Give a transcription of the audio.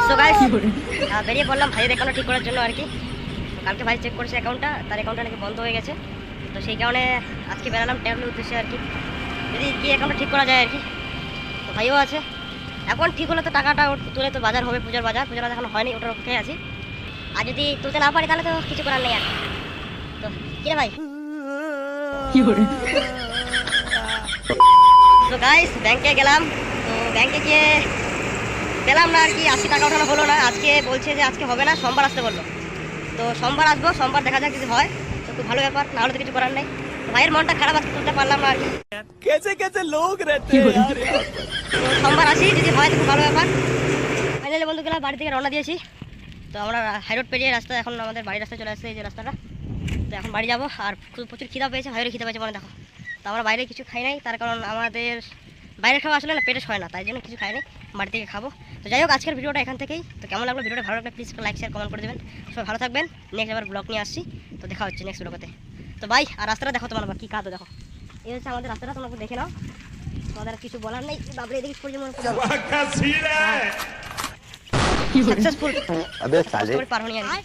So guys বেরিয়ে পড়লাম ভাইয়ের অ্যাকাউন্ট ঠিক করার জন্য আর কি। কালকে ভাই চেক করেছে অ্যাকাউন্টটা, তার অ্যাকাউন্টটা নাকি বন্ধ হয়ে গেছে। তো সেই কারণে আজকে বেরালাম ট্যাবলের উদ্দেশ্যে আর কি, যদি কি অ্যাকাউন্টটা ঠিক করা যায় আর কি। তো ভাইও আছে, এখন ঠিক হলে তো টাকাটা তুলে তো বাজার হবে, পুজোর বাজার এখন হয়নি, ওটার অপেক্ষায় আছি। আর যদি তুলতে না পারি তাহলে তো কিছু করার নেই আর কি। তো কি রে ভাই, তো গাইস ব্যাংকে গেলাম। তো ব্যাংকে গিয়ে পেলাম না আর কি, 80 টাকা ওঠানো হলো না। আজকে বলছে যে আজকে হবে না, সোমবার আসতে বললো। তো সোমবার আসবো, সোমবার দেখা যাক যদি হয় তো খুব ভালো ব্যাপার, না হলে তো কিছু করার নেই। তো ভাইয়ের মনটা খারাপ, আজকে তুলতে পারলাম না আর কি। कैसे कैसे लोग रहते हैं यार। তো সোমবার আসি, যদি হয় তো খুব ভালো ব্যাপার। ফাইনালি বন্ধুগুলো বাড়ি থেকে রওনা দিয়েছি। তো আমরা হাইরোড পেরিয়ে রাস্তা, এখন আমাদের বাড়ির রাস্তায় চলে আসছে, এই যে রাস্তাটা। তো এখন বাড়ি যাবো, আর প্রচুর খিদা পেয়েছে, ভাইয়েরও খিদা পেয়েছে মানে দেখো। তো আমরা বাইরে কিছু খাই নাই, তার কারণ আমাদের বাইরে খাওয়া আসলে না পেটে হয় না, তাই জন্য কিছু খাই নাই, বাড়ি থেকে খাবো। তো যাই হোক, আজকের ভিডিওটা এখান থেকেই। তো কেমন লাগলো ভিডিওটা, ভালো লাগলে প্লিজ লাইক শেয়ার কমেন্ট করে দেবেন। সবাই ভালো থাকবেন, নেক্সট আবার ব্লগ নিয়ে আসছি। তো দেখা হচ্ছে নেক্সট ব্লগতে। তো ভাই, আর রাস্তাটা দেখো তোমার কী কাদো দেখো, এই হচ্ছে আমাদের রাস্তাটা, তোমরা দেখে নাও। তোমাদের আর কিছু বলার নেই, বাবরে এদিকে সাকসেসফুল अबे साले পার হনি আর কি।